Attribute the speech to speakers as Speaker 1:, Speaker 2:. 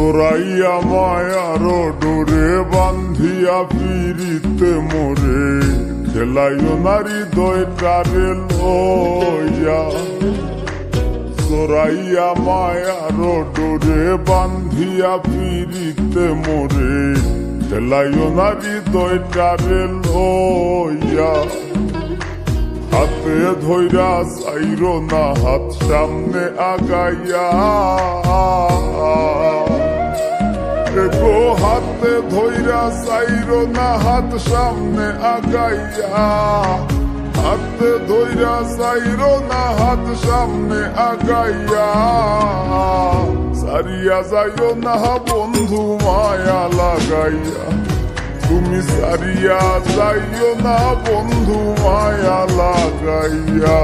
Speaker 1: জোরাইয়া মায়ার ডোরে বান্ধিয়া পিরিতে মোরে খেলাইও নারী দয়টারে লইয়া জোরাইয়া মায়ার ডোরে বান্ধিয়া পিরিতে মোরে খেলাইও নারী দয়টারে লইয়া হাতে ধইরা চাইরো না হাত সামনে আগাইয়া গো হাতে ধইরা চাইরো না হাত সামনে আগাইয়া হাতে ধইরা চাইরো না হাত সামনে আগাইয়া সারিয়া যাইও না বন্ধু মায়া লাগাইয়া তুমি সারিয়া যাইও না বন্ধু মায়া লাগাইয়া।